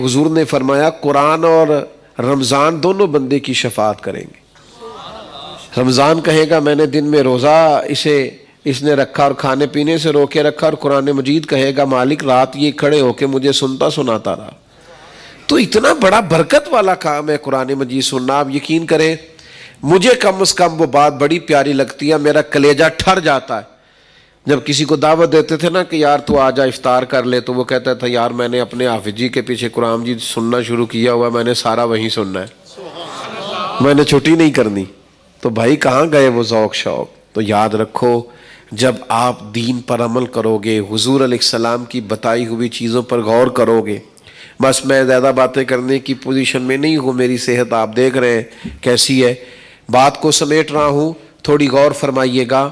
حضور نے فرمایا قرآن اور رمضان دونوں بندے کی شفاعت کریں گے۔ رمضان کہے گا میں نے دن میں روزہ اس نے رکھا اور کھانے پینے سے روکے رکھا، اور قرآن مجید کہے گا مالک رات یہ کھڑے ہو کے مجھے سنتا سناتا رہا۔ تو اتنا بڑا برکت والا کام ہے قرآن مجید سننا۔ آپ یقین کریں مجھے کم از کم وہ بات بڑی پیاری لگتی ہے، میرا کلیجہ ٹھر جاتا ہے جب کسی کو دعوت دیتے تھے نا کہ یار تو آ جا افطار کر لے، تو وہ کہتا تھا یار میں نے اپنے حافظ جی کے پیچھے قرآن مجید سننا شروع کیا ہوا، میں نے سارا وہیں سننا ہے، میں نے چھٹی نہیں کرنی۔ تو بھائی کہاں گئے وہ ذوق شوق؟ تو یاد رکھو جب آپ دین پر عمل کرو گے، حضور علیہ السلام کی بتائی ہوئی چیزوں پر غور کرو گے، بس میں زیادہ باتیں کرنے کی پوزیشن میں نہیں ہوں، میری صحت آپ دیکھ رہے ہیں کیسی ہے، بات کو سمیٹ رہا ہوں، تھوڑی غور فرمائیے گا۔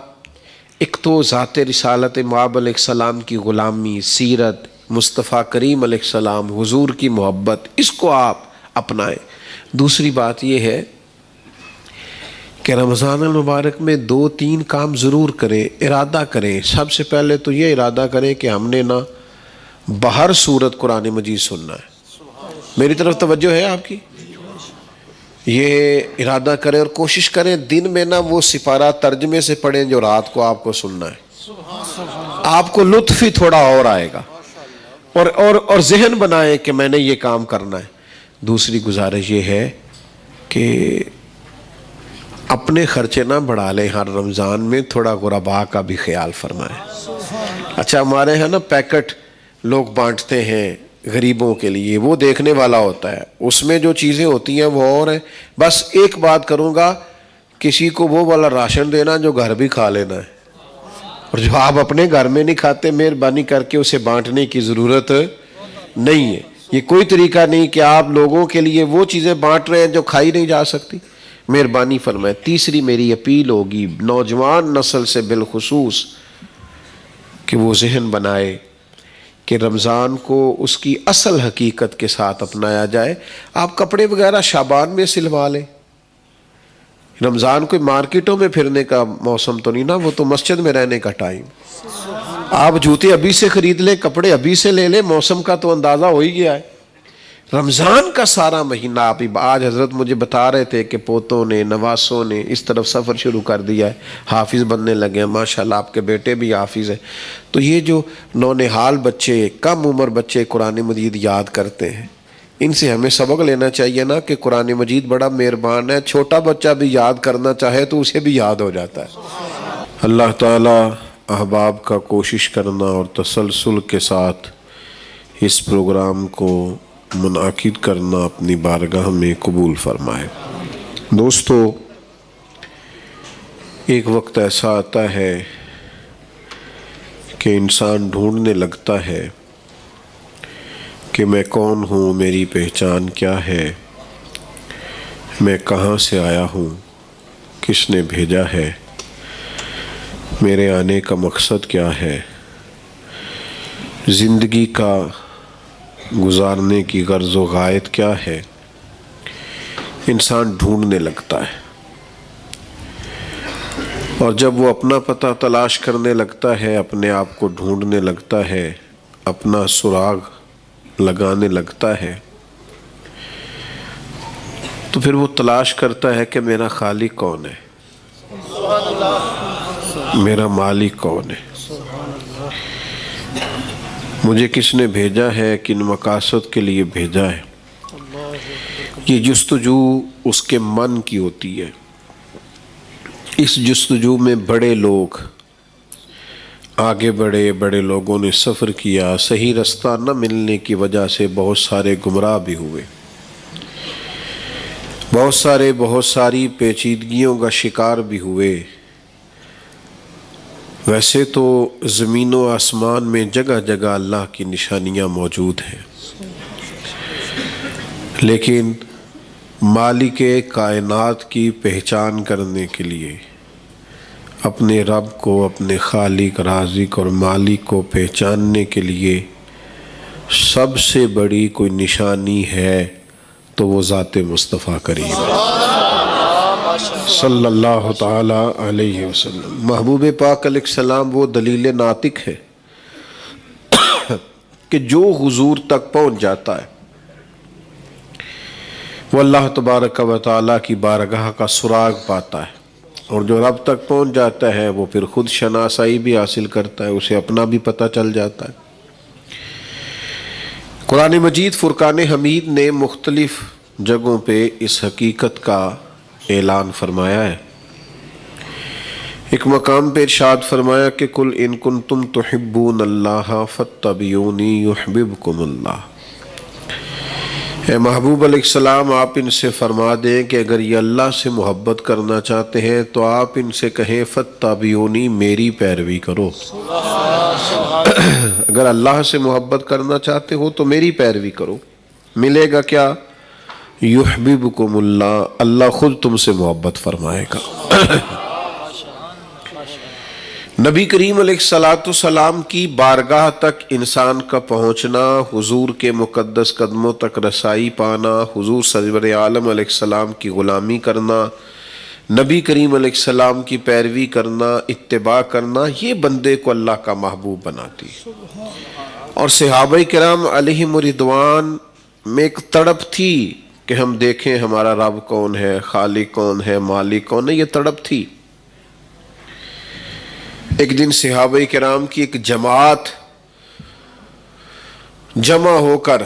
ایک تو ذات رسالت مآب علیہ السلام کی غلامی، سیرت، مصطفیٰ کریم علیہ السلام، حضور کی محبت، اس کو آپ اپنائیں۔ دوسری بات یہ ہے کہ رمضان المبارک میں 2-3 کام ضرور کریں، ارادہ کریں۔ سب سے پہلے تو یہ ارادہ کریں کہ ہم نے نا بہر صورت قرآن مجید سننا ہے۔ میری طرف توجہ ہے آپ کی؟ یہ ارادہ کریں اور کوشش کریں دن میں نا وہ سپارہ ترجمے سے پڑھیں جو رات کو آپ کو سننا ہے، آپ کو لطف ہی تھوڑا اور آئے گا، اور ذہن بنائیں کہ میں نے یہ کام کرنا ہے۔ دوسری گزارش یہ ہے کہ اپنے خرچے نہ بڑھا لیں، ہر رمضان میں تھوڑا غرباء کا بھی خیال فرمائیں۔ اچھا ہمارے ہاں نا پیکٹ لوگ بانٹتے ہیں غریبوں کے لیے، وہ دیکھنے والا ہوتا ہے، اس میں جو چیزیں ہوتی ہیں وہ اور ہیں۔ بس ایک بات کروں گا، کسی کو وہ والا راشن دینا جو گھر بھی کھا لینا ہے، اور جو آپ اپنے گھر میں نہیں کھاتے مہربانی کر کے اسے بانٹنے کی ضرورت نہیں ہے۔ یہ کوئی طریقہ نہیں کہ آپ لوگوں کے لیے وہ چیزیں بانٹ رہے ہیں جو کھائی نہیں جا سکتی، مہربانی فرمائیں۔ تیسری میری اپیل ہوگی نوجوان نسل سے بالخصوص کہ وہ ذہن بنائے کہ رمضان کو اس کی اصل حقیقت کے ساتھ اپنایا جائے۔ آپ کپڑے وغیرہ شعبان میں سلوا لیں، رمضان کوئی مارکیٹوں میں پھرنے کا موسم تو نہیں نا، وہ تو مسجد میں رہنے کا ٹائم۔ آپ جوتے ابھی سے خرید لیں، کپڑے ابھی سے لے لیں، موسم کا تو اندازہ ہو ہی گیا ہے۔ رمضان کا سارا مہینہ آپ آج حضرت مجھے بتا رہے تھے کہ پوتوں نے نواسوں نے اس طرف سفر شروع کر دیا ہے، حافظ بننے لگے ہیں، ماشاءاللہ آپ کے بیٹے بھی حافظ ہیں۔ تو یہ جو نونہال بچے، کم عمر بچے قرآن مجید یاد کرتے ہیں، ان سے ہمیں سبق لینا چاہیے نا کہ قرآن مجید بڑا مہربان ہے، چھوٹا بچہ بھی یاد کرنا چاہے تو اسے بھی یاد ہو جاتا ہے۔ اللہ تعالیٰ احباب کا کوشش کرنا اور تسلسل کے ساتھ اس پروگرام کو منعقد کرنا اپنی بارگاہ میں قبول فرمائے۔ دوستو ایک وقت ایسا آتا ہے کہ انسان ڈھونڈنے لگتا ہے کہ میں کون ہوں، میری پہچان کیا ہے، میں کہاں سے آیا ہوں، کس نے بھیجا ہے، میرے آنے کا مقصد کیا ہے، زندگی کا گزارنے کی غرض و غایت کیا ہے۔ انسان ڈھونڈنے لگتا ہے، اور جب وہ اپنا پتہ تلاش کرنے لگتا ہے، اپنے آپ کو ڈھونڈنے لگتا ہے، اپنا سراغ لگانے لگتا ہے، تو پھر وہ تلاش کرتا ہے کہ میرا خالق کون ہے، میرا مالک کون ہے، مجھے کس نے بھیجا ہے، کن مقاصد کے لیے بھیجا ہے۔ یہ جستجو اس کے من کی ہوتی ہے۔ اس جستجو میں بڑے لوگ آگے بڑھے، بڑے لوگوں نے سفر کیا، صحیح رستہ نہ ملنے کی وجہ سے بہت سارے گمراہ بھی ہوئے، بہت ساری پیچیدگیوں کا شکار بھی ہوئے۔ ویسے تو زمین و آسمان میں جگہ جگہ اللہ کی نشانیاں موجود ہیں، لیکن مالک کائنات کی پہچان کرنے کے لیے، اپنے رب کو، اپنے خالق رازق اور مالک کو پہچاننے کے لیے سب سے بڑی کوئی نشانی ہے تو وہ ذات مصطفیٰ کریم صلی اللہ تعالی علیہ وسلم۔ محبوب پاک علیہ السلام وہ دلیل ناطق ہے کہ جو حضور تک پہنچ جاتا ہے وہ اللہ تبارک و تعالیٰ کی بارگاہ کا سراغ پاتا ہے، اور جو رب تک پہنچ جاتا ہے وہ پھر خود شناسائی بھی حاصل کرتا ہے، اسے اپنا بھی پتہ چل جاتا ہے۔ قرآن مجید فرقان حمید نے مختلف جگہوں پہ اس حقیقت کا اعلان فرمایا ہے۔ ایک مقام پہ ارشاد فرمایا کہ قل ان کنتم تحبون اللہ فاتبعونی یحببکم اللہ۔ اے محبوب علیہ السلام، آپ ان سے فرما دیں کہ اگر یہ اللہ سے محبت کرنا چاہتے ہیں تو آپ ان سے کہیں فاتبعونی، میری پیروی کرو۔ اگر اللہ سے محبت کرنا چاہتے ہو تو میری پیروی کرو، ملے گا کیا؟ یحببکم اللہ، اللہ خود تم سے محبت فرمائے گا۔ نبی کریم علیہ السلام کی بارگاہ تک انسان کا پہنچنا، حضور کے مقدس قدموں تک رسائی پانا، حضور سرور عالم علیہ السلام کی غلامی کرنا، نبی کریم علیہ السلام کی پیروی کرنا، اتباع کرنا، یہ بندے کو اللہ کا محبوب بناتی ہے۔ اور صحابہ کرام علیہم رضوان میں ایک تڑپ تھی کہ ہم دیکھیں ہمارا رب کون ہے، خالق کون ہے، مالک کون ہے، یہ تڑپ تھی۔ ایک دن صحابہ کرام کی ایک جماعت جمع ہو کر،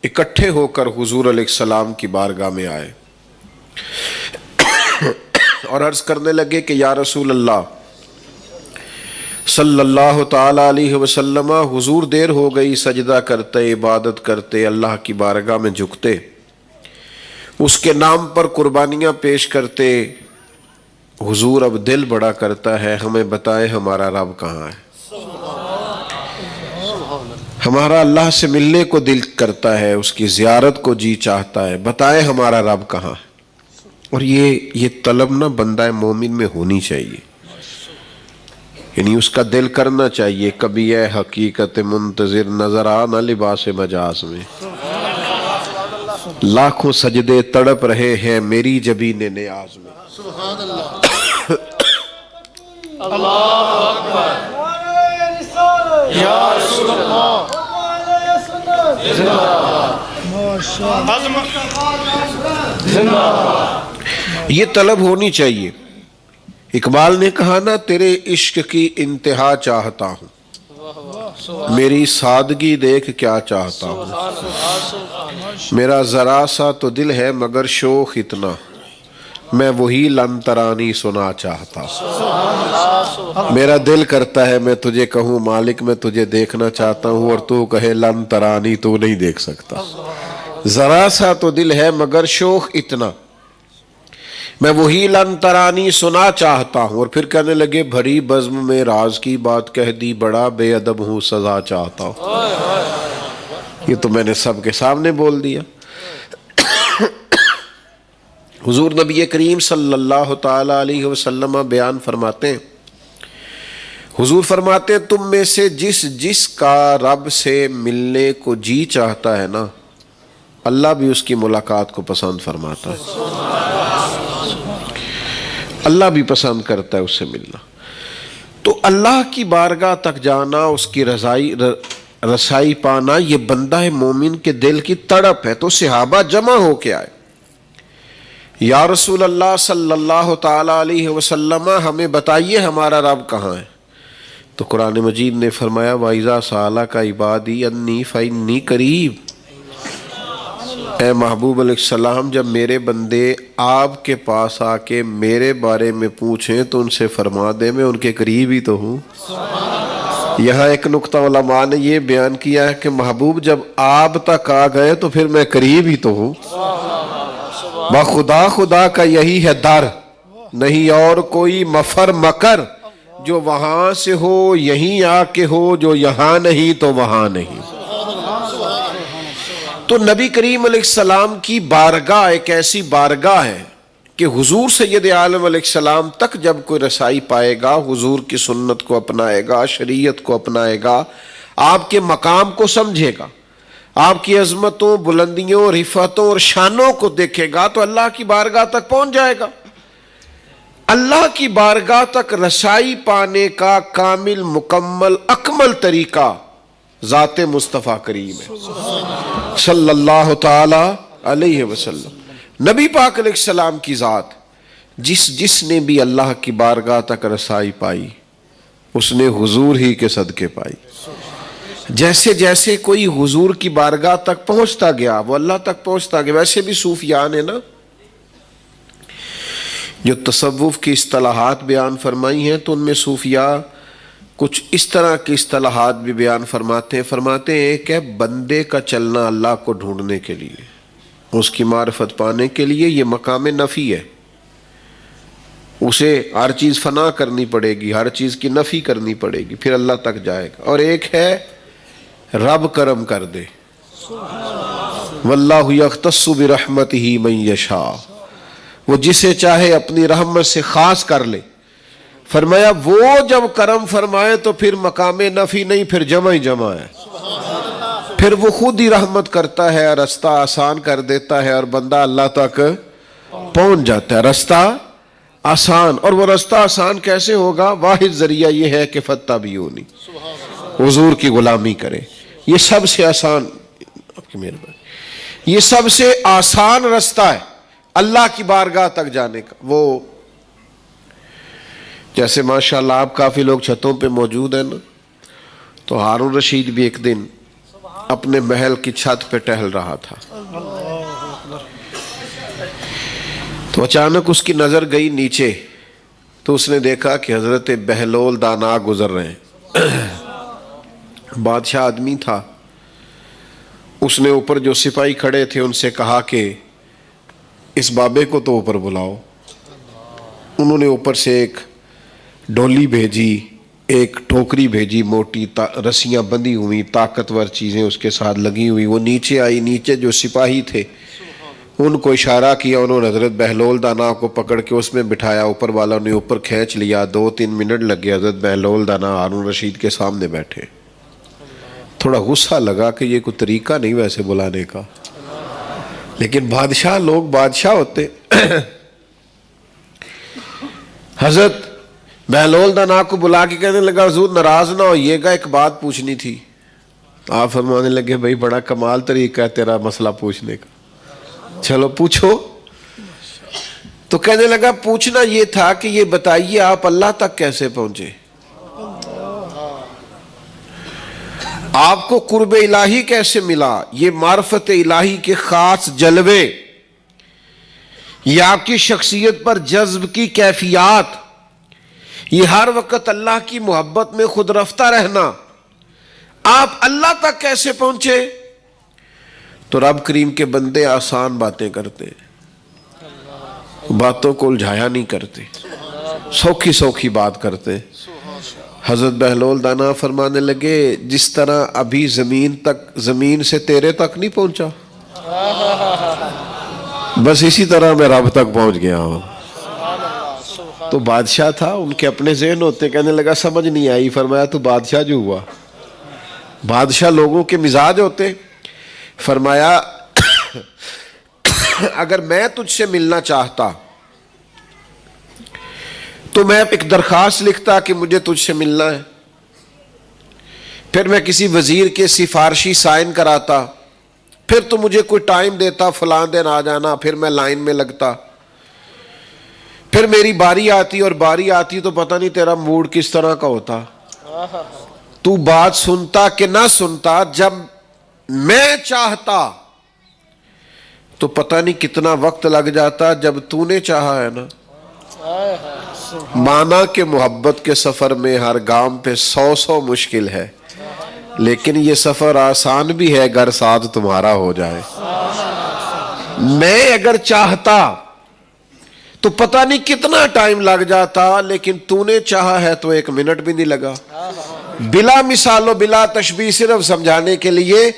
اکٹھے ہو کر حضور علیہ السلام کی بارگاہ میں آئے اور عرض کرنے لگے کہ یا رسول اللہ صلی اللہ تعالی علیہ وسلم، حضور دیر ہو گئی، سجدہ کرتے، عبادت کرتے، اللہ کی بارگاہ میں جھکتے، اس کے نام پر قربانیاں پیش کرتے، حضور اب دل بڑا کرتا ہے، ہمیں بتائیں ہمارا رب کہاں ہے؟ ہمارا اللہ سے ملنے کو دل کرتا ہے، اس کی زیارت کو جی چاہتا ہے، بتائیں ہمارا رب کہاں ہے؟ اور یہ طلب نہ بندہ مومن میں ہونی چاہیے، یعنی اس کا دل کرنا چاہیے کبھی اے حقیقت منتظر نظر آنا لباس مجاز میں، لاکھوں سجدے تڑپ رہے ہیں میری جبین نیاز میں۔ سبحان اللہ، اللہ اکبر، یا رسول اللہ، زندہ باد۔ یہ طلب ہونی چاہیے۔ اقبال نے کہا نا، تیرے عشق کی انتہا چاہتا ہوں، میری سادگی دیکھ کیا چاہتا ہوں، میرا ذرا سا تو دل ہے مگر شوق اتنا، میں وہی لن ترانی سنا چاہتا ہوں۔ میرا دل کرتا ہے میں تجھے کہوں مالک میں تجھے دیکھنا چاہتا ہوں، اور تو کہے لن ترانی، تو نہیں دیکھ سکتا، ذرا سا تو دل ہے مگر شوق اتنا، میں وہی لن ترانی سنا چاہتا ہوں۔ اور پھر کہنے لگے بھری بزم میں راز کی بات کہہ دی، بڑا بے ادب ہوں سزا چاہتا ہوں۔ یہ تو میں نے سب کے سامنے بول دیا۔ حضور نبی کریم صلی اللہ تعالی علیہ وسلم بیان فرماتے ہیں، حضور فرماتے ہیں تم میں سے جس کا رب سے ملنے کو جی چاہتا ہے نا، اللہ بھی اس کی ملاقات کو پسند فرماتا ہے، اللہ بھی پسند کرتا ہے اس سے ملنا۔ تو اللہ کی بارگاہ تک جانا، اس کی رسائی پانا، یہ بندہ مومن کے دل کی تڑپ ہے۔ تو صحابہ جمع ہو کے آئے، یا رسول اللہ صلی اللہ تعالی علیہ وسلم، ہمیں بتائیے ہمارا رب کہاں ہے؟ تو قرآن مجید نے فرمایا وَإِذَا سَأَلَكَ عِبَادِي أَنِّي فَإِنِّي قَرِيبٌ۔ اے محبوب علیہ السلام، جب میرے بندے آپ کے پاس آ کے میرے بارے میں پوچھیں تو ان سے فرما دیں میں ان کے قریب ہی تو ہوں۔ یہاں ایک نقطہ علماء نے یہ بیان کیا ہے کہ محبوب جب آپ تک آ گئے تو پھر میں قریب ہی تو ہوں۔ بخدا خدا کا یہی ہے در، نہیں اور کوئی مفر مکر، جو وہاں سے ہو یہیں آ کے ہو، جو یہاں نہیں تو وہاں نہیں۔ تو نبی کریم علیہ السلام کی بارگاہ ایک ایسی بارگاہ ہے کہ حضور سید عالم علیہ السلام تک جب کوئی رسائی پائے گا، حضور کی سنت کو اپنائے گا، شریعت کو اپنائے گا، آپ کے مقام کو سمجھے گا، آپ کی عظمتوں، بلندیوں، رفعتوں اور شانوں کو دیکھے گا، تو اللہ کی بارگاہ تک پہنچ جائے گا۔ اللہ کی بارگاہ تک رسائی پانے کا کامل، مکمل، اکمل طریقہ ذات مصطفیٰ کریم ہے صلی اللہ تعالی علیہ وسلم۔ نبی پاک علیہ السلام کی ذات جس نے بھی اللہ کی بارگاہ تک رسائی پائی اس نے حضور ہی کے صدقے پائی. جیسے جیسے کوئی حضور کی بارگاہ تک پہنچتا گیا وہ اللہ تک پہنچتا گیا. ویسے بھی صوفیاء نے نا جو تصوف کی اصطلاحات بیان فرمائی ہیں تو ان میں صوفیاء کچھ اس طرح کی اصطلاحات بھی بیان فرماتے ہیں کہ بندے کا چلنا اللہ کو ڈھونڈنے کے لیے، اس کی معرفت پانے کے لیے یہ مقام نفی ہے. اسے ہر چیز فنا کرنی پڑے گی، ہر چیز کی نفی کرنی پڑے گی، پھر اللہ تک جائے گا. اور ایک ہے رب کرم کر دے، واللہ یختص برحمتہ من یشاء، وہ جسے چاہے اپنی رحمت سے خاص کر لے. فرمایا وہ جب کرم فرمائے تو پھر مقام نفی نہیں، پھر جمع ہی جمع ہے. پھر وہ خود ہی رحمت کرتا ہے، رستہ آسان کر دیتا ہے اور بندہ اللہ تک پہنچ جاتا ہے. رستہ آسان. اور وہ رستہ آسان کیسے ہوگا؟ واحد ذریعہ یہ ہے کہ فتبعونی، حضور کی غلامی کرے. یہ سب سے آسان، آپ کی مہربانی، یہ سب سے آسان رستہ ہے اللہ کی بارگاہ تک جانے کا. وہ جیسے ماشاءاللہ آپ کافی لوگ چھتوں پہ موجود ہیں نا، تو ہارون رشید بھی ایک دن اپنے محل کی چھت پہ ٹہل رہا تھا تو اچانک اس کی نظر گئی نیچے، تو اس نے دیکھا کہ حضرت بہلول دانا گزر رہے ہیں. بادشاہ آدمی تھا. اس نے اوپر جو سپاہی کھڑے تھے ان سے کہا کہ اس بابے کو تو اوپر بلاؤ. انہوں نے اوپر سے ایک ڈولی بھیجی، ایک ٹوکری بھیجی، موٹی رسیاں بندھی ہوئی، طاقتور چیزیں اس کے ساتھ لگی ہوئی. وہ نیچے آئی. نیچے جو سپاہی تھے ان کو اشارہ کیا، انہوں نے حضرت بہلول دانا کو پکڑ کے اس میں بٹھایا. اوپر والوں نے اوپر کھینچ لیا. 2-3 منٹ لگے. حضرت بہلول دانا ہارون رشید کے سامنے بیٹھے. تھوڑا غصہ لگا کہ یہ کوئی طریقہ نہیں ویسے بلانے کا، لیکن بادشاہ لوگ بادشاہ ہوتے. حضرت بہلول دانا کو بلا کے کہنے لگا حضور ناراض نہ ہوئیے گا، ایک بات پوچھنی تھی. آپ فرمانے لگے بھائی بڑا کمال طریقہ ہے تیرا مسئلہ پوچھنے کا، چلو پوچھو. تو کہنے لگا پوچھنا یہ تھا کہ یہ بتائیے آپ اللہ تک کیسے پہنچے؟ آپ کو قرب الہی کیسے ملا؟ یہ معرفت الہی کے خاص جلوے، یہ آپ کی شخصیت پر جذب کی کیفیات، یہ ہر وقت اللہ کی محبت میں خود رفتہ رہنا، آپ اللہ تک کیسے پہنچے؟ تو رب کریم کے بندے آسان باتیں کرتے، باتوں کو الجھایا نہیں کرتے، سوکھی سوکھی بات کرتے. حضرت بہلول دانا فرمانے لگے جس طرح ابھی زمین سے تیرے تک نہیں پہنچا، بس اسی طرح میں رب تک پہنچ گیا ہوں. تو بادشاہ تھا، ان کے اپنے ذہن ہوتے. کہنے لگا سمجھ نہیں آئی. فرمایا تو بادشاہ جو ہوا، بادشاہ لوگوں کے مزاج ہوتے. فرمایا اگر میں تجھ سے ملنا چاہتا تو میں ایک درخواست لکھتا کہ مجھے تجھ سے ملنا ہے، پھر میں کسی وزیر کے سفارشی سائن کراتا، پھر تو مجھے کوئی ٹائم دیتا فلاں دن آ جانا، پھر میں لائن میں لگتا، پھر میری باری آتی تو پتہ نہیں تیرا موڈ کس طرح کا ہوتا. تو بات سنتا کہ نہ سنتا، جب میں چاہتا تو پتہ نہیں کتنا وقت لگ جاتا. جب تو نے چاہا ہے نا، مانا کہ محبت کے سفر میں ہر گام پہ 100 مشکل ہے، لیکن یہ سفر آسان بھی ہے اگر ساتھ تمہارا ہو جائے. میں اگر چاہتا تو پتہ نہیں کتنا ٹائم لگ جاتا، لیکن تو نے چاہا ہے تو 1 منٹ بھی نہیں لگا. بلا مثال و بلا تشبیہ صرف سمجھانے کے لیے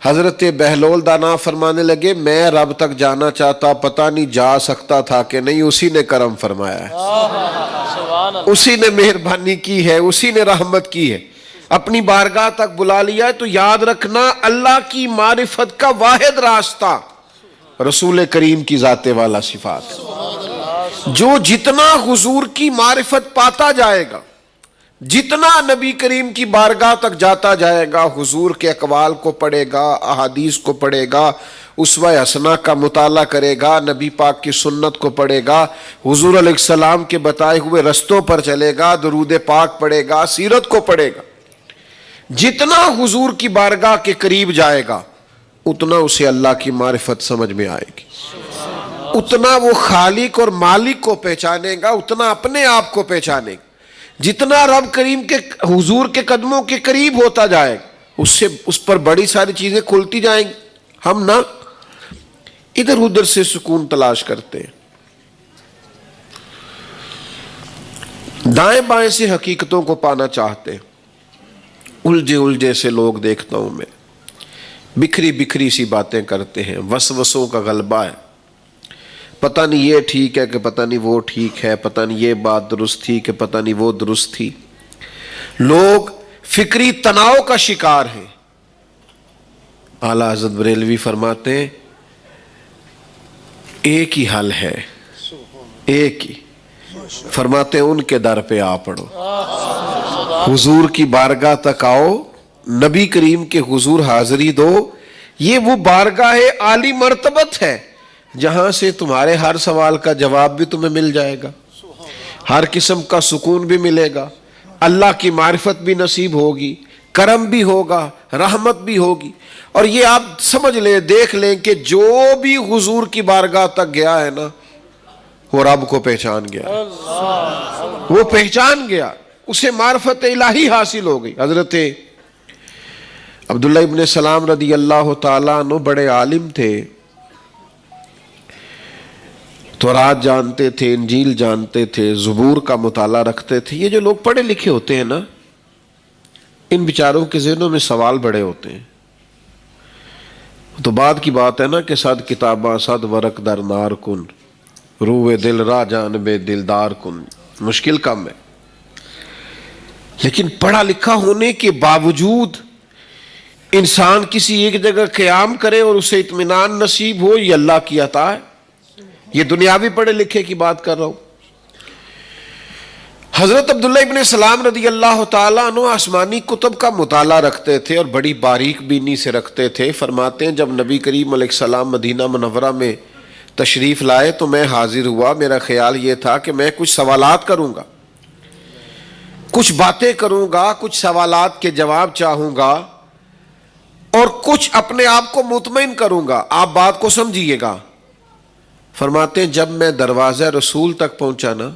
حضرت بہلول دانا فرمانے لگے میں رب تک جانا چاہتا، پتہ نہیں جا سکتا تھا کہ نہیں. اسی نے کرم فرمایا ہے، اسی نے مہربانی کی ہے، اسی نے رحمت کی ہے، اپنی بارگاہ تک بلا لیا ہے. تو یاد رکھنا اللہ کی معرفت کا واحد راستہ رسول کریم کی ذات والا صفات ہے. جو جتنا حضور کی معرفت پاتا جائے گا جتنا نبی کریم کی بارگاہ تک جاتا جائے گا، حضور کے اقوال کو پڑھے گا، احادیث کو پڑھے گا، اسوہ حسنہ کا مطالعہ کرے گا، نبی پاک کی سنت کو پڑھے گا، حضور علیہ السلام کے بتائے ہوئے رستوں پر چلے گا، درود پاک پڑھے گا، سیرت کو پڑھے گا، جتنا حضور کی بارگاہ کے قریب جائے گا اتنا اسے اللہ کی معرفت سمجھ میں آئے گی، اتنا وہ خالق اور مالک کو پہچانے گا، اتنا اپنے آپ کو پہچانے گا۔ جتنا رب کریم کے حضور کے قدموں کے قریب ہوتا جائے گا اس پر بڑی ساری چیزیں کھلتی جائیں گی۔ ہم نہ ادھر ادھر سے سکون تلاش کرتے ہیں، دائیں بائیں سے حقیقتوں کو پانا چاہتے ہیں، الجھے الجھے سے لوگ دیکھتا ہوں میں، بکھری بکھری سی باتیں کرتے ہیں، وسوسوں کا غلبہ ہے، پتہ نہیں یہ ٹھیک ہے کہ پتہ نہیں وہ ٹھیک ہے، پتہ نہیں یہ بات درست تھی کہ پتہ نہیں وہ درست تھی۔ لوگ فکری تناؤ کا شکار ہیں۔ اعلیٰ حضرت بریلوی فرماتے ہیں ایک ہی حل ہے، ایک ہی، فرماتے ہیں ان کے در پہ آ پڑو، حضور کی بارگاہ تک آؤ، نبی کریم کے حضور حاضری دو۔ یہ وہ بارگاہ عالی مرتبت ہے جہاں سے تمہارے ہر سوال کا جواب بھی تمہیں مل جائے گا، ہر قسم کا سکون بھی ملے گا، اللہ کی معرفت بھی نصیب ہوگی، کرم بھی ہوگا، رحمت بھی ہوگی۔ اور یہ آپ سمجھ لیں، دیکھ لیں کہ جو بھی حضور کی بارگاہ تک گیا ہے نا وہ رب کو پہچان گیا، وہ پہچان گیا، اسے معرفت الہی حاصل ہو گئی۔ حضرت عبداللہ ابن سلام رضی اللہ تعالیٰ عنہ بڑے عالم تھے، تورات جانتے تھے، انجیل جانتے تھے، زبور کا مطالعہ رکھتے تھے۔ یہ جو لوگ پڑھے لکھے ہوتے ہیں نا، ان بیچاروں کے ذہنوں میں سوال بڑے ہوتے ہیں۔ تو بعد کی بات ہے نا کہ صد کتاباں صد ورق در نار کن، روح دل را جانب دلدار کن، مشکل کم ہے، لیکن پڑھا لکھا ہونے کے باوجود انسان کسی ایک جگہ قیام کرے اور اسے اطمینان نصیب ہو، یہ اللہ کی عطا ہے۔ یہ دنیاوی پڑھے لکھے کی بات کر رہا ہوں۔ حضرت عبداللہ ابن سلام رضی اللہ تعالیٰ عنہ آسمانی کتب کا مطالعہ رکھتے تھے اور بڑی باریک بینی سے رکھتے تھے۔ فرماتے ہیں جب نبی کریم علیہ السلام مدینہ منورہ میں تشریف لائے تو میں حاضر ہوا، میرا خیال یہ تھا کہ میں کچھ سوالات کروں گا، کچھ باتیں کروں گا، کچھ سوالات کے جواب چاہوں گا اور کچھ اپنے آپ کو مطمئن کروں گا۔ آپ بات کو سمجھیے گا۔ فرماتے ہیں جب میں دروازہ رسول تک پہنچا نا،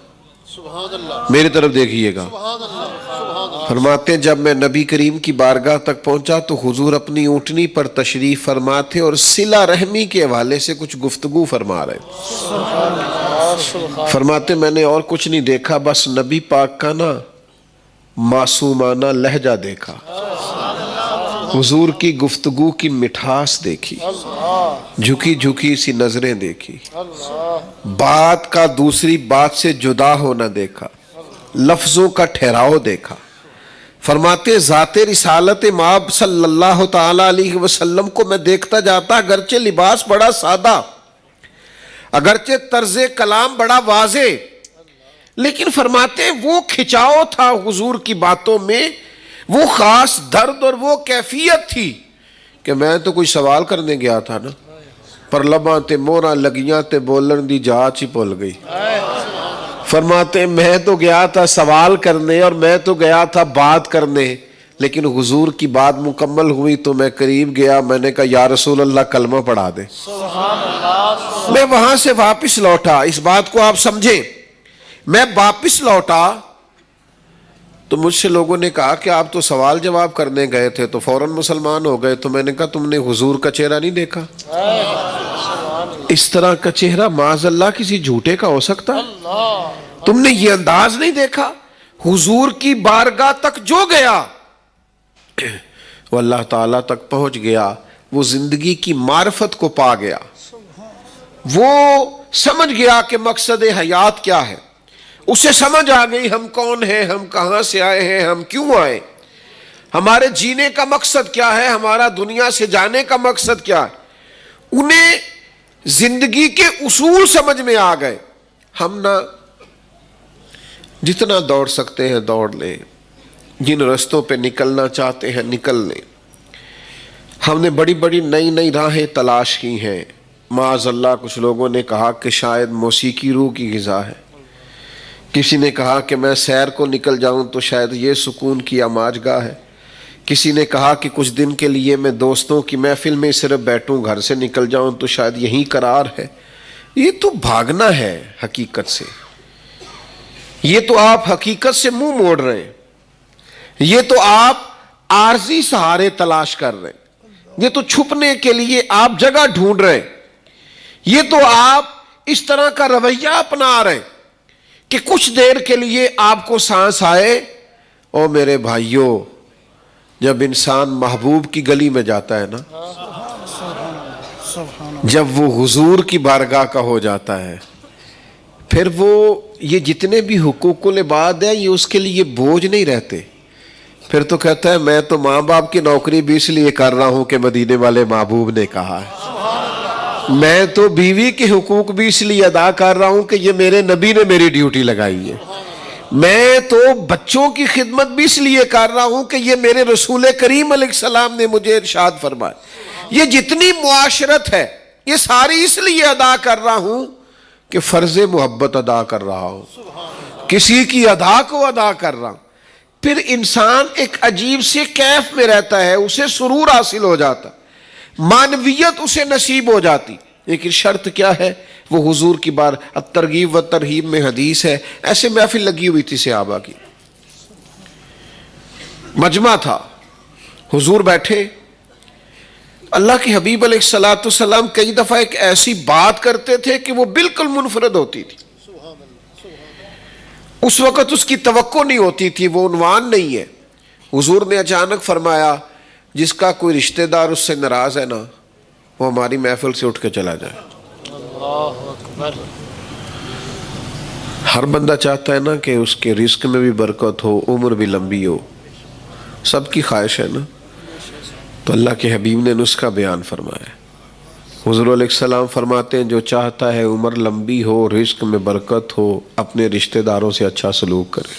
سبحان اللہ، میری طرف دیکھیے گا، سبحان اللہ، سبحان اللہ، فرماتے ہیں جب میں نبی کریم کی بارگاہ تک پہنچا تو حضور اپنی اونٹنی پر تشریف فرما تھے اور صلہ رحمی کے حوالے سے کچھ گفتگو فرما رہے تھے۔ فرماتے میں نے اور کچھ نہیں دیکھا، بس نبی پاک کا نا معصومانہ لہجہ دیکھا، حضور کی گفتگو کی مٹھاس دیکھی، جھکی جھکی سی نظریں دیکھی، بات کا دوسری بات سے جدا ہونا دیکھا، لفظوں کا ٹھہراؤ دیکھا۔ فرماتے ذات رسالت مآب صلی اللہ تعالی علیہ وسلم کو میں دیکھتا جاتا، اگرچہ لباس بڑا سادہ، اگرچہ طرز کلام بڑا واضح، لیکن فرماتے وہ کھچاؤ تھا حضور کی باتوں میں، وہ خاص درد اور وہ کیفیت تھی کہ میں تو کوئی سوال کرنے گیا تھا نا، پر لباں تے موراں لگیاں تے بولن دی جاچ ہی بھول گئی۔ فرماتے میں تو گیا تھا سوال کرنے اور میں تو گیا تھا بات کرنے، لیکن حضور کی بات مکمل ہوئی تو میں قریب گیا، میں نے کہا یا رسول اللہ کلمہ پڑھا دے۔ میں وہاں سے واپس لوٹا، اس بات کو آپ سمجھیں، میں واپس لوٹا تو مجھ سے لوگوں نے کہا کہ آپ تو سوال جواب کرنے گئے تھے تو فوراً مسلمان ہو گئے۔ تو میں نے کہا تم نے حضور کا چہرہ نہیں دیکھا؟ اس طرح کا چہرہ معاذ اللہ کسی جھوٹے کا ہو سکتا ہے؟ تم نے یہ انداز نہیں دیکھا؟ حضور کی بارگاہ تک جو گیا وہ اللہ تعالیٰ تک پہنچ گیا، وہ زندگی کی معرفت کو پا گیا، وہ سمجھ گیا کہ مقصد حیات کیا ہے، اسے سمجھ آ گئی ہم کون ہیں، ہم کہاں سے آئے ہیں، ہم کیوں آئے، ہمارے جینے کا مقصد کیا ہے، ہمارا دنیا سے جانے کا مقصد کیا ہے۔ انہیں زندگی کے اصول سمجھ میں آ گئے۔ ہم نہ جتنا دوڑ سکتے ہیں دوڑ لیں، جن رستوں پہ نکلنا چاہتے ہیں نکل لیں. ہم نے بڑی بڑی نئی نئی راہیں تلاش کی ہیں. معاذ اللہ کچھ لوگوں نے کہا کہ شاید موسیقی روح کی غذا ہے. کسی نے کہا کہ میں سیر کو نکل جاؤں تو شاید یہ سکون کی آماج گاہ ہے. کسی نے کہا کہ کچھ دن کے لیے میں دوستوں کی محفل میں صرف بیٹھوں, گھر سے نکل جاؤں تو شاید یہی قرار ہے. یہ تو بھاگنا ہے حقیقت سے. یہ تو آپ حقیقت سے منہ موڑ رہے ہیں. یہ تو آپ عارضی سہارے تلاش کر رہے ہیں. یہ تو چھپنے کے لیے آپ جگہ ڈھونڈ رہے ہیں. یہ تو آپ اس طرح کا رویہ اپنا رہے ہیں کہ کچھ دیر کے لیے آپ کو سانس آئے. او میرے بھائیوں, جب انسان محبوب کی گلی میں جاتا ہے نا, جب وہ حضور کی بارگاہ کا ہو جاتا ہے, پھر وہ یہ جتنے بھی حقوق العباد ہیں یہ اس کے لیے بوجھ نہیں رہتے. پھر تو کہتا ہے میں تو ماں باپ کی نوکری بھی اس لیے کر رہا ہوں کہ مدینے والے محبوب نے کہا ہے. میں تو بیوی کے حقوق بھی اس لیے ادا کر رہا ہوں کہ یہ میرے نبی نے میری ڈیوٹی لگائی ہے. میں تو بچوں کی خدمت بھی اس لیے کر رہا ہوں کہ یہ میرے رسول کریم علیہ السلام نے مجھے ارشاد فرمایا. یہ جتنی معاشرت ہے یہ ساری اس لیے ادا کر رہا ہوں کہ فرض محبت ادا کر رہا ہوں, کسی کی ادا کو ادا کر رہا ہوں. پھر انسان ایک عجیب سے کیف میں رہتا ہے, اسے سرور حاصل ہو جاتا, معنویت اسے نصیب ہو جاتی. لیکن شرط کیا ہے؟ وہ حضور کی بار الترغیب و ترہیب میں حدیث ہے. ایسے محفل لگی ہوئی تھی صحابہ کی, مجمع تھا, حضور بیٹھے. اللہ کے حبیب علیہ الصلوۃ والسلام کئی دفعہ ایک ایسی بات کرتے تھے کہ وہ بالکل منفرد ہوتی تھی. اس وقت اس کی توقع نہیں ہوتی تھی, وہ عنوان نہیں ہے. حضور نے اچانک فرمایا جس کا کوئی رشتہ دار اس سے ناراض ہے نا, وہ ہماری محفل سے اٹھ کے چلا جائے. اللہ اکبر. ہر بندہ چاہتا ہے نا کہ اس کے رزق میں بھی برکت ہو, عمر بھی لمبی ہو, سب کی خواہش ہے نا. تو اللہ کے حبیب نے نسخہ بیان فرمایا. حضور علیہ السلام فرماتے ہیں جو چاہتا ہے عمر لمبی ہو, رزق میں برکت ہو, اپنے رشتہ داروں سے اچھا سلوک کرے.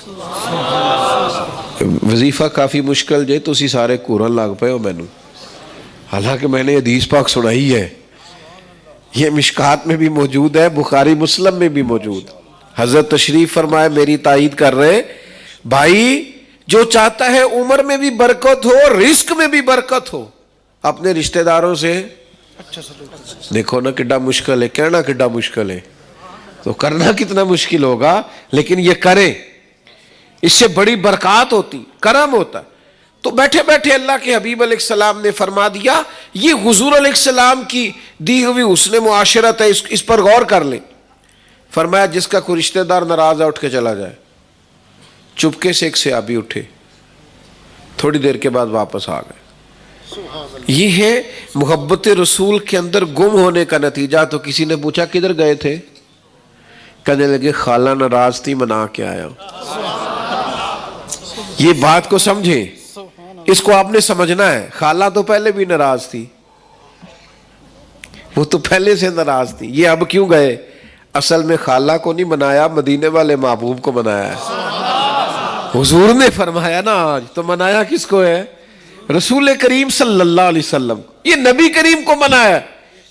وظیفہ کافی مشکل جے تسی سارے کورن لگ پے ہو مینوں, حالانکہ میں نے حدیث پاک سنائی ہے. یہ مشکات میں بھی موجود ہے, بخاری مسلم میں بھی موجود. حضرت تشریف فرمائے میری تائید کر رہے بھائی, جو چاہتا ہے عمر میں بھی برکت ہو, رزق میں بھی برکت ہو, اپنے رشتہ داروں سے دیکھو نا کڈا مشکل ہے, کہنا کڈا مشکل ہے, تو کرنا کتنا مشکل ہوگا, لیکن یہ کرے, اس سے بڑی برکات ہوتی, کرم ہوتا. تو بیٹھے بیٹھے اللہ کے حبیب علیہ السلام نے فرما دیا یہ حضور علیہ السلام کی دی ہوئی حسن معاشرت ہے, اس پر غور کر لیں. فرمایا جس کا کوئی رشتہ دار ناراض ہے اٹھ کے چلا جائے. چپکے سے ایک صحابی اٹھے, تھوڑی دیر کے بعد واپس آ گئے. یہ ہے محبت رسول کے اندر گم ہونے کا نتیجہ. تو کسی نے پوچھا کدھر گئے تھے؟ کہنے لگے خالہ ناراض تھی, منا کے آیا. یہ بات کو سمجھیں, اس کو آپ نے سمجھنا ہے. خالہ تو پہلے بھی ناراض تھی, وہ تو پہلے سے ناراض تھی. یہ اب کیوں گئے؟ اصل میں خالہ کو نہیں منایا, مدینے والے محبوب کو منایا ہے. حضور نے فرمایا نا آج, تو منایا کس کو ہے؟ رسول کریم صلی اللہ علیہ وسلم. یہ نبی کریم کو منایا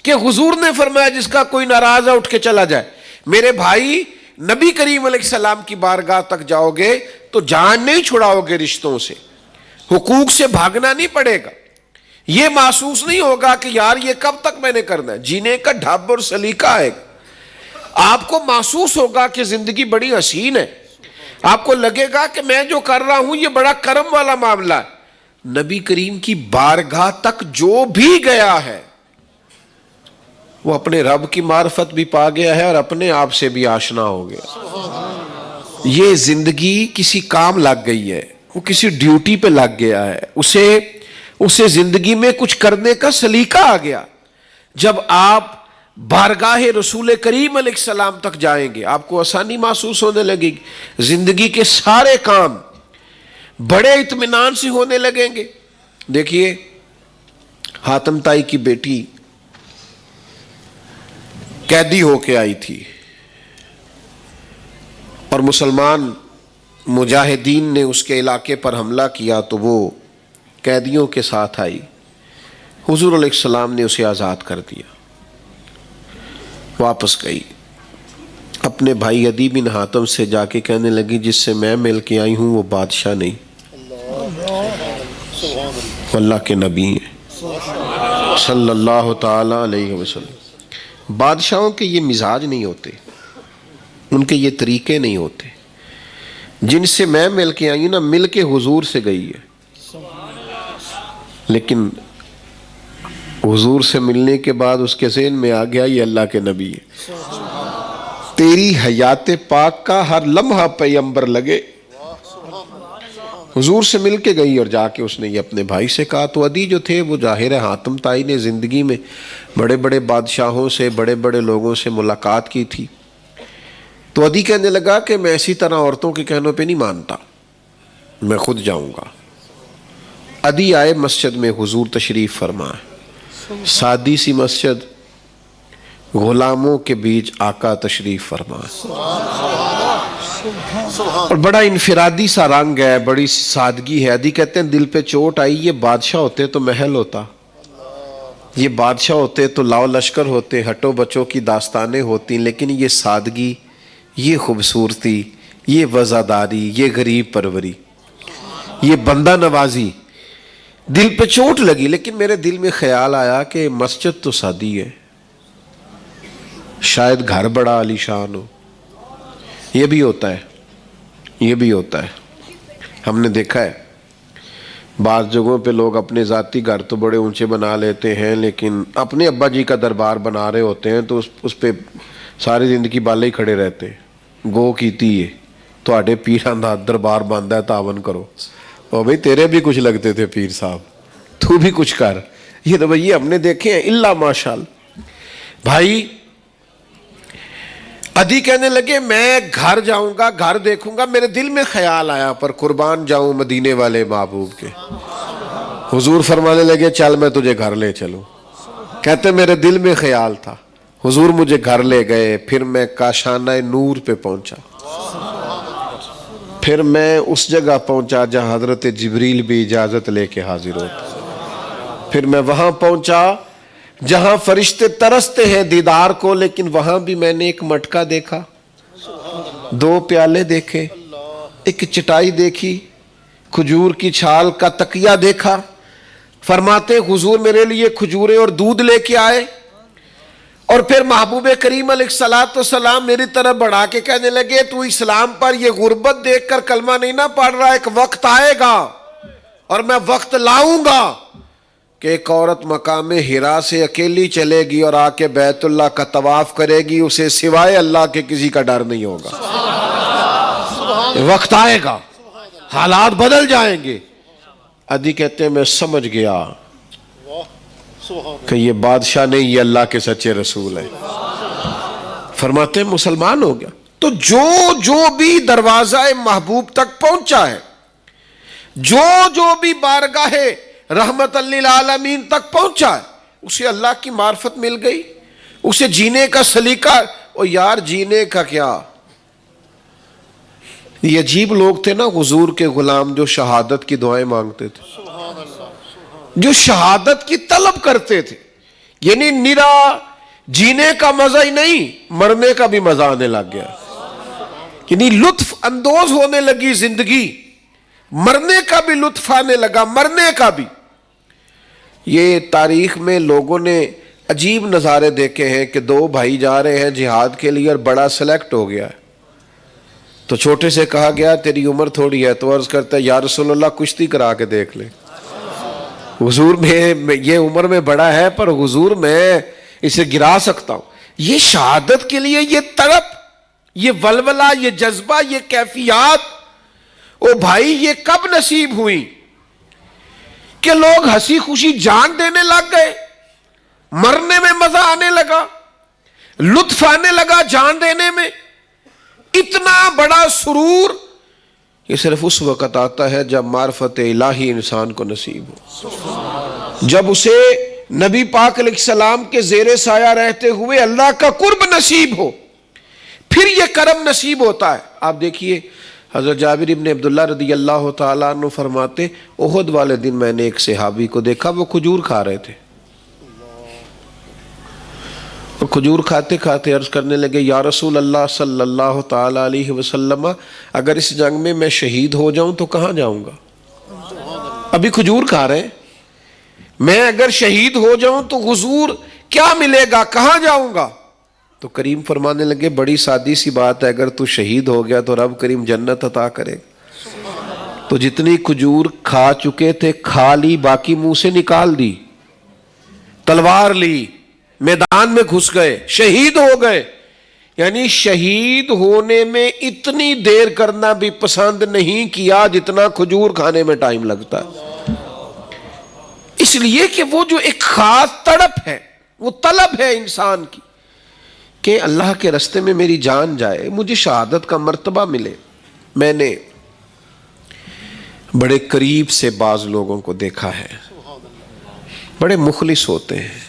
کہ حضور نے فرمایا جس کا کوئی ناراض ہے اٹھ کے چلا جائے. میرے بھائی, نبی کریم علیہ السلام کی بارگاہ تک جاؤ گے تو جان نہیں چھڑاؤ گے, رشتوں سے, حقوق سے بھاگنا نہیں پڑے گا. یہ محسوس نہیں ہوگا کہ یار یہ کب تک میں نے کرنا ہے. جینے کا ڈھب اور سلیقہ آئے گا. آپ کو محسوس ہوگا کہ زندگی بڑی حسین ہے. آپ کو لگے گا کہ میں جو کر رہا ہوں یہ بڑا کرم والا معاملہ ہے. نبی کریم کی بارگاہ تک جو بھی گیا ہے وہ اپنے رب کی معرفت بھی پا گیا ہے اور اپنے آپ سے بھی آشنا ہو گیا. یہ زندگی کسی کام لگ گئی ہے, وہ کسی ڈیوٹی پہ لگ گیا ہے, اسے زندگی میں کچھ کرنے کا سلیقہ آ گیا. جب آپ بارگاہ رسول کریم علیہ السلام تک جائیں گے آپ کو آسانی محسوس ہونے لگے گی. زندگی کے سارے کام بڑے اطمینان سے ہونے لگیں گے. دیکھیے حاتم تائی کی بیٹی قیدی ہو کے آئی تھی اور مسلمان مجاہدین نے اس کے علاقے پر حملہ کیا تو وہ قیدیوں کے ساتھ آئی. حضور علیہ السلام نے اسے آزاد کر دیا. واپس گئی اپنے بھائی عدی بن حاتم سے جا کے کہنے لگی جس سے میں مل کے آئی ہوں وہ بادشاہ نہیں، اللہ کے نبی ہیں صلی اللہ تعالی علیہ وسلم. بادشاہوں کے یہ مزاج نہیں ہوتے، ان کے یہ طریقے نہیں ہوتے. جن سے میں مل کے آئی ہوں نا، مل کے حضور سے گئی ہے، لیکن حضور سے ملنے کے بعد اس کے ذہن میں آ گیا یہ اللہ کے نبی ہے. تیری حیات پاک کا ہر لمحہ پیغمبر لگے. حضور سے مل کے گئی اور جا کے اس نے یہ اپنے بھائی سے کہا. تو عدی جو تھے وہ ظاہر ہے حاتم طائی نے زندگی میں بڑے بڑے بادشاہوں سے، بڑے بڑے لوگوں سے ملاقات کی تھی. تو عدی کہنے لگا کہ میں اسی طرح عورتوں کے کہنوں پہ نہیں مانتا، میں خود جاؤں گا. عدی آئے مسجد میں، حضور تشریف فرمائے. سادی سی مسجد، غلاموں کے بیچ آقا تشریف فرمائے. اور بڑا انفرادی سا رنگ ہے، بڑی سادگی ہے. عدی کہتے ہیں دل پہ چوٹ آئی، یہ بادشاہ ہوتے تو محل ہوتا، یہ بادشاہ ہوتے تو لاؤ لشکر ہوتے، ہٹو بچوں کی داستانیں ہوتی، لیکن یہ سادگی، یہ خوبصورتی، یہ وزاداری، یہ غریب پروری، یہ بندہ نوازی، دل پہ چوٹ لگی. لیکن میرے دل میں خیال آیا کہ مسجد تو سادی ہے، شاید گھر بڑا عالی شان ہو. یہ بھی ہوتا ہے، یہ بھی ہوتا ہے. ہم نے دیکھا ہے بعض جگہوں پہ لوگ اپنے ذاتی گھر تو بڑے اونچے بنا لیتے ہیں، لیکن اپنے ابا جی کا دربار بنا رہے ہوتے ہیں تو اس پہ ساری زندگی بالے ہی کھڑے رہتے ہیں. گو کیتی ہے تواڈے پیراں دا دربار بندا ہے، تعاون کرو. او بھئی تیرے بھی کچھ لگتے تھے پیر صاحب، تو بھی کچھ کر. یہ رویے ہم نے دیکھے ہیں اللہ ماشاءاللہ. بھائی عدی کہنے لگے میں گھر جاؤں گا، گھر دیکھوں گا. میرے دل میں خیال آیا پر قربان جاؤں مدینے والے محبوب کے. حضور فرمانے لگے چل میں تجھے گھر لے چلوں. کہتے میرے دل میں خیال تھا. حضور مجھے گھر لے گئے. پھر میں کاشانہ نور پہ پہنچا، پھر میں اس جگہ پہنچا جہاں حضرت جبریل بھی اجازت لے کے حاضر ہوتے. پھر میں وہاں پہنچا جہاں فرشتے ترستے ہیں دیدار کو، لیکن وہاں بھی میں نے ایک مٹکا دیکھا، 2 پیالے دیکھے، ایک چٹائی دیکھی، کھجور کی چھال کا تکیہ دیکھا. فرماتے حضور میرے لیے کھجوریں اور دودھ لے کے آئے. اور پھر محبوب کریم علیہ السلام میری طرف بڑھا کے کہنے لگے تو اسلام پر یہ غربت دیکھ کر کلمہ نہیں نہ پڑھ رہا، ایک وقت آئے گا اور میں وقت لاؤں گا کہ ایک عورت مقام حرا سے اکیلی چلے گی اور آ کے بیت اللہ کا طواف کرے گی، اسے سوائے اللہ کے کسی کا ڈر نہیں ہوگا. وقت آئے گا، حالات بدل جائیں گے. عدی کہتے ہیں میں سمجھ گیا کہ یہ بادشاہ نہیں، یہ اللہ کے سچے رسول ہے. فرماتے ہیں مسلمان ہو گیا. تو جو بھی دروازہ محبوب تک پہنچا ہے، جو بھی بارگاہ رحمت للعالمین تک پہنچا ہے، اسے اللہ کی معرفت مل گئی، اسے جینے کا سلیقہ. اور یار جینے کا کیا، یہ عجیب لوگ تھے نا حضور کے غلام جو شہادت کی دعائیں مانگتے تھے، جو شہادت کی طلب کرتے تھے. یعنی نرا جینے کا مزہ ہی نہیں، مرنے کا بھی مزہ آنے لگ گیا. یعنی لطف اندوز ہونے لگی زندگی، مرنے کا بھی لطف آنے لگا، مرنے کا بھی. یہ تاریخ میں لوگوں نے عجیب نظارے دیکھے ہیں کہ 2 بھائی جا رہے ہیں جہاد کے لیے اور بڑا سلیکٹ ہو گیا ہے. تو چھوٹے سے کہا گیا تیری عمر تھوڑی ہے، تو عرض کرتا ہے یا رسول اللہ کشتی کرا کے دیکھ لے. حضور میں یہ عمر میں بڑا ہے پر حضور میں اسے گرا سکتا ہوں. یہ شہادت کے لیے یہ تڑپ، یہ ولولہ، یہ جذبہ، یہ کیفیات، او بھائی یہ کب نصیب ہوئی کہ لوگ ہنسی خوشی جان دینے لگ گئے، مرنے میں مزہ آنے لگا، لطف آنے لگا جان دینے میں. اتنا بڑا سرور یہ صرف اس وقت آتا ہے جب معرفت الہی انسان کو نصیب ہو، جب اسے نبی پاک علیہ السلام کے زیر سایہ رہتے ہوئے اللہ کا قرب نصیب ہو، پھر یہ کرم نصیب ہوتا ہے. آپ دیکھیے حضرت جابر ابن عبداللہ رضی اللہ تعالیٰ عنہ فرماتے احد والے دن میں نے ایک صحابی کو دیکھا، وہ کھجور کھا رہے تھے، اور کھجور کھاتے کھاتے عرض کرنے لگے یا رسول اللہ صلی اللہ تعالیٰ علیہ وسلم، اگر اس جنگ میں شہید ہو جاؤں تو کہاں جاؤں گا؟ ابھی کھجور کھا رہے ہیں، میں اگر شہید ہو جاؤں تو حضور کیا ملے گا، کہاں جاؤں گا؟ تو کریم فرمانے لگے بڑی سادی سی بات ہے، اگر تو شہید ہو گیا تو رب کریم جنت عطا کرے گا۔ تو جتنی کھجور کھا چکے تھے کھا لی، باقی منہ سے نکال دی، تلوار لی، میدان میں گھس گئے، شہید ہو گئے۔ یعنی شہید ہونے میں اتنی دیر کرنا بھی پسند نہیں کیا جتنا کھجور کھانے میں ٹائم لگتا ہے، اس لیے کہ وہ جو ایک خاص تڑپ ہے، وہ طلب ہے انسان کی کہ اللہ کے راستے میں میری جان جائے، مجھے شہادت کا مرتبہ ملے۔ میں نے بڑے قریب سے بعض لوگوں کو دیکھا ہے، بڑے مخلص ہوتے ہیں،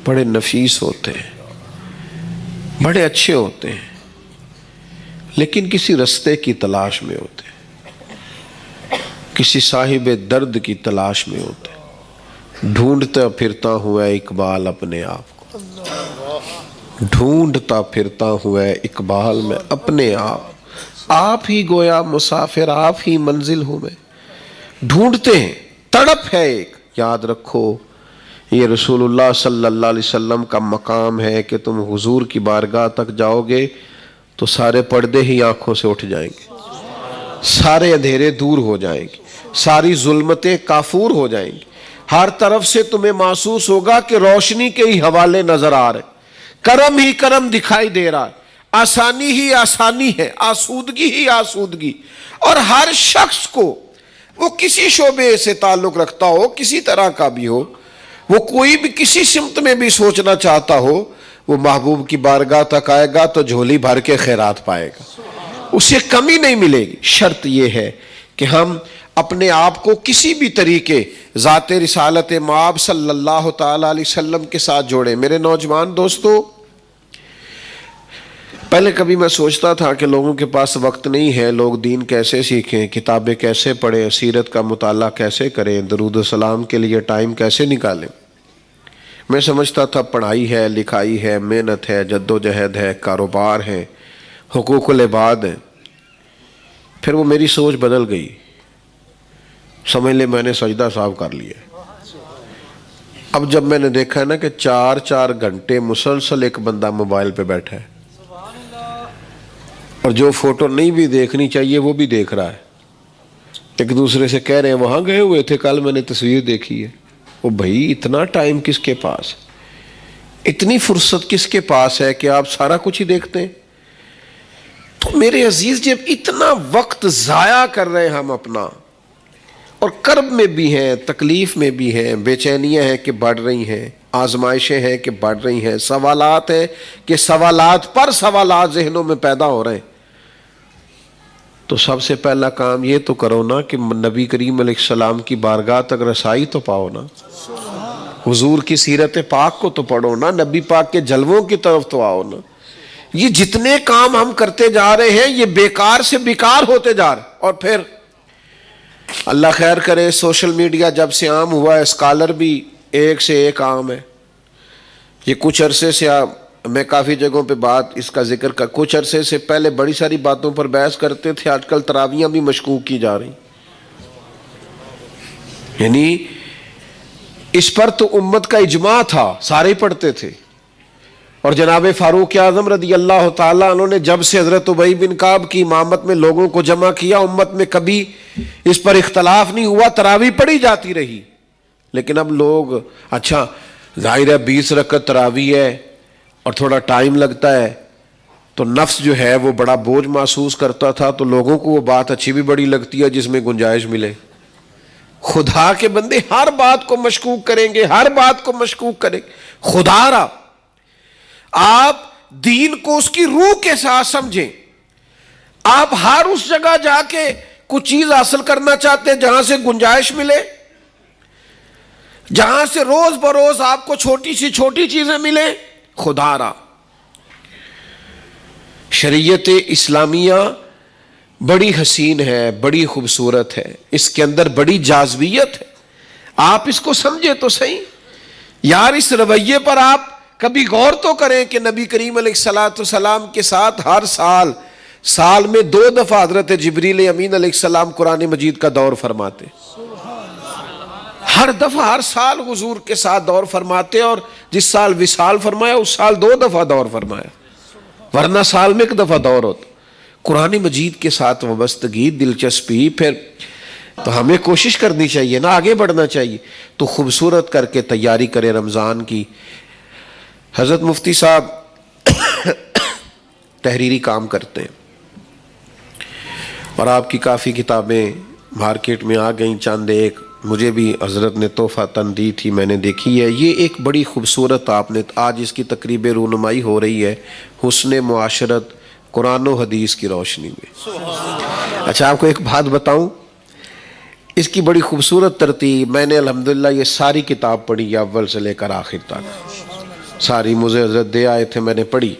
بڑے نفیس ہوتے ہیں، بڑے اچھے ہوتے ہیں، لیکن کسی راستے کی تلاش میں ہوتے ہیں، کسی صاحب درد کی تلاش میں ہوتے ہیں۔ ڈھونڈتا پھرتا ہوا اقبال اپنے آپ کو، ڈھونڈتا پھرتا ہوا اقبال میں اپنے آپ ہی گویا مسافر، آپ ہی منزل ہوں میں۔ ڈھونڈتے ہیں، تڑپ ہے ایک۔ یاد رکھو یہ رسول اللہ صلی اللہ علیہ وسلم کا مقام ہے کہ تم حضور کی بارگاہ تک جاؤ گے تو سارے پردے ہی آنکھوں سے اٹھ جائیں گے، سارے اندھیرے دور ہو جائیں گے، ساری ظلمتیں کافور ہو جائیں گی، ہر طرف سے تمہیں محسوس ہوگا کہ روشنی کے ہی حوالے نظر آ رہے، کرم ہی کرم دکھائی دے رہا ہے، آسانی ہی آسانی ہے، آسودگی ہی آسودگی۔ اور ہر شخص کو وہ کسی شعبے سے تعلق رکھتا ہو، کسی طرح کا بھی ہو، وہ کوئی بھی کسی سمت میں بھی سوچنا چاہتا ہو، وہ محبوب کی بارگاہ تک آئے گا تو جھولی بھر کے خیرات پائے گا، اسے کمی نہیں ملے گی۔ شرط یہ ہے کہ ہم اپنے آپ کو کسی بھی طریقے ذات رسالت مآب صلی اللہ تعالیٰ علیہ وسلم کے ساتھ جوڑیں۔ میرے نوجوان دوستو، پہلے کبھی میں سوچتا تھا کہ لوگوں کے پاس وقت نہیں ہے، لوگ دین کیسے سیکھیں، کتابیں کیسے پڑھیں، سیرت کا مطالعہ کیسے کریں، درود و سلام کے لیے ٹائم کیسے نکالیں۔ میں سمجھتا تھا پڑھائی ہے، لکھائی ہے، محنت ہے، جد و جہد ہے، کاروبار ہے، حقوق العباد ہے۔ پھر وہ میری سوچ بدل گئی، سمجھ لے میں نے سجدہ صاحب کر لیا۔ اب جب میں نے دیکھا ہے نا کہ 4 گھنٹے مسلسل ایک بندہ موبائل پہ بیٹھا ہے، اور جو فوٹو نہیں بھی دیکھنی چاہیے وہ بھی دیکھ رہا ہے، ایک دوسرے سے کہہ رہے ہیں وہاں گئے ہوئے تھے کل، میں نے تصویر دیکھی ہے۔ وہ بھائی اتنا ٹائم کس کے پاس، اتنی فرصت کس کے پاس ہے کہ آپ سارا کچھ ہی دیکھتے ہیں؟ تو میرے عزیز، جب اتنا وقت ضائع کر رہے ہیں ہم اپنا، اور کرب میں بھی ہیں، تکلیف میں بھی ہیں، بے چینیاں ہیں کہ بڑھ رہی ہیں، آزمائشیں ہیں کہ بڑھ رہی ہیں، سوالات ہیں کہ سوالات پر سوالات ذہنوں میں پیدا ہو رہے ہیں، تو سب سے پہلا کام یہ تو کرو نا کہ نبی کریم علیہ السلام کی بارگاہ تک رسائی تو پاؤ نا، حضور کی سیرت پاک کو تو پڑھو نا، نبی پاک کے جلووں کی طرف تو آؤ نا۔ یہ جتنے کام ہم کرتے جا رہے ہیں یہ بیکار سے بیکار ہوتے جا رہے۔ اور پھر اللہ خیر کرے، سوشل میڈیا جب سے عام ہوا ہے، اسکالر بھی ایک سے ایک عام ہے۔ یہ کچھ عرصے سے میں کافی جگہوں پہ بات اس کا ذکر کر، کچھ عرصے سے پہلے بڑی ساری باتوں پر بحث کرتے تھے، آج کل تراویحاں بھی مشکوک کی جا رہی، یعنی اس پر تو امت کا اجماع تھا، سارے پڑھتے تھے۔ اور جناب فاروق اعظم رضی اللہ تعالیٰ عنہ نے جب سے حضرت ابی بن کعب کی امامت میں لوگوں کو جمع کیا، امت میں کبھی اس پر اختلاف نہیں ہوا، تراویح پڑھی جاتی رہی۔ لیکن اب لوگ، اچھا ظاہر ہے 20 رکعت تراویح ہے اور تھوڑا ٹائم لگتا ہے، تو نفس جو ہے وہ بڑا بوجھ محسوس کرتا تھا، تو لوگوں کو وہ بات اچھی بھی بڑی لگتی ہے جس میں گنجائش ملے۔ خدا کے بندے ہر بات کو مشکوک کریں گے، ہر بات کو مشکوک کریں گے۔ خدا را آپ دین کو اس کی روح کے ساتھ سمجھیں۔ آپ ہر اس جگہ جا کے کچھ چیز حاصل کرنا چاہتے ہیں جہاں سے گنجائش ملے، جہاں سے روز بروز آپ کو چھوٹی سی چھوٹی چیزیں ملیں۔ خدا را شریعت اسلامیہ بڑی حسین ہے، بڑی خوبصورت ہے، اس کے اندر بڑی جاذبیت ہے. آپ اس کو سمجھے تو صحیح یار. اس رویے پر آپ کبھی غور تو کریں کہ نبی کریم علیہ الصلوۃ والسلام کے ساتھ ہر سال میں 2 دفعہ حضرت جبریل امین علیہ السلام قرآن مجید کا دور فرماتے. ہر دفعہ ہر سال حضور کے ساتھ دور فرماتے، اور جس سال وصال فرمایا اس سال 2 دفعہ دور فرمایا، ورنہ سال میں 1 دفعہ دور ہوتا. قرآن مجید کے ساتھ وابستگی، دلچسپی، پھر تو ہمیں کوشش کرنی چاہیے نا، آگے بڑھنا چاہیے. تو خوبصورت کر کے تیاری کرے رمضان کی. حضرت مفتی صاحب تحریری کام کرتے ہیں اور آپ کی کافی کتابیں مارکیٹ میں آ گئیں. چند ایک مجھے بھی حضرت نے تحفہ تن دی تھی، میں نے دیکھی ہے. یہ ایک بڑی خوبصورت آپ نے آج اس کی تقریب رونمائی ہو رہی ہے، حسن معاشرت قرآن و حدیث کی روشنی میں. اچھا آپ کو ایک بات بتاؤں، اس کی بڑی خوبصورت ترتیب، میں نے الحمدللہ یہ ساری کتاب پڑھی اول سے لے کر آخر تک، ساری مجھے حضرت دے آئے تھے، میں نے پڑھی.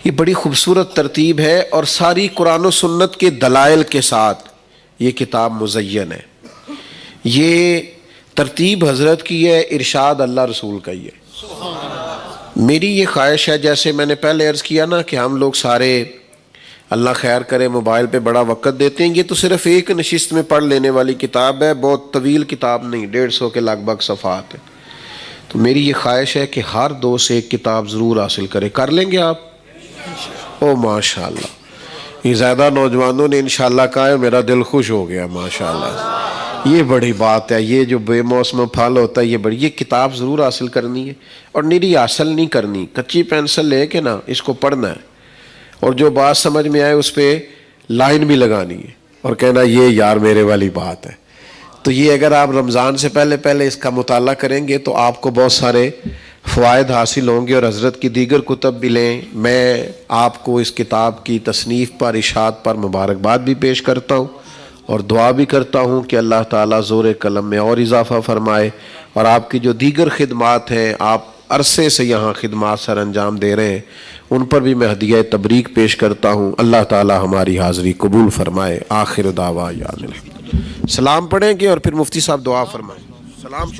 یہ بڑی خوبصورت ترتیب ہے اور ساری قرآن و سنت کے دلائل کے ساتھ یہ کتاب مزین ہے. یہ ترتیب حضرت کی ہے، ارشاد اللہ رسول کا ہی ہے. میری یہ خواہش ہے، جیسے میں نے پہلے عرض کیا نا کہ ہم لوگ سارے اللہ خیر کرے موبائل پہ بڑا وقت دیتے ہیں. یہ تو صرف ایک نشست میں پڑھ لینے والی کتاب ہے، بہت طویل کتاب نہیں، 150 کے لگ بھگ صفحات ہے. تو میری یہ خواہش ہے کہ ہر 2 سے 1 کتاب ضرور حاصل کرے. کر لیں گے آپ؟ او ماشاءاللہ، یہ زیادہ نوجوانوں نے انشاءاللہ کہا ہے، میرا دل خوش ہو گیا ماشاءاللہ. یہ بڑی بات ہے. یہ جو بے موسم پھل ہوتا ہے، یہ کتاب ضرور حاصل کرنی ہے. اور نیری حاصل نہیں کرنی، کچی پینسل لے کے نا اس کو پڑھنا ہے، اور جو بات سمجھ میں آئے اس پہ لائن بھی لگانی ہے اور کہنا یہ یار میرے والی بات ہے. تو یہ اگر آپ رمضان سے پہلے اس کا مطالعہ کریں گے تو آپ کو بہت سارے فوائد حاصل ہوں گے. اور حضرت کی دیگر کتب بھی لیں. میں آپ کو اس کتاب کی تصنیف پر، اشاعت پر مبارکباد بھی پیش کرتا ہوں اور دعا بھی کرتا ہوں کہ اللہ تعالیٰ زور قلم میں اور اضافہ فرمائے. اور آپ کی جو دیگر خدمات ہیں، آپ عرصے سے یہاں خدمات سر انجام دے رہے ہیں، ان پر بھی میں ہدیہ تبریک پیش کرتا ہوں. اللہ تعالیٰ ہماری حاضری قبول فرمائے. آخر دعوانا سلام پڑھیں گے اور پھر مفتی صاحب دعا فرمائیں. سلام.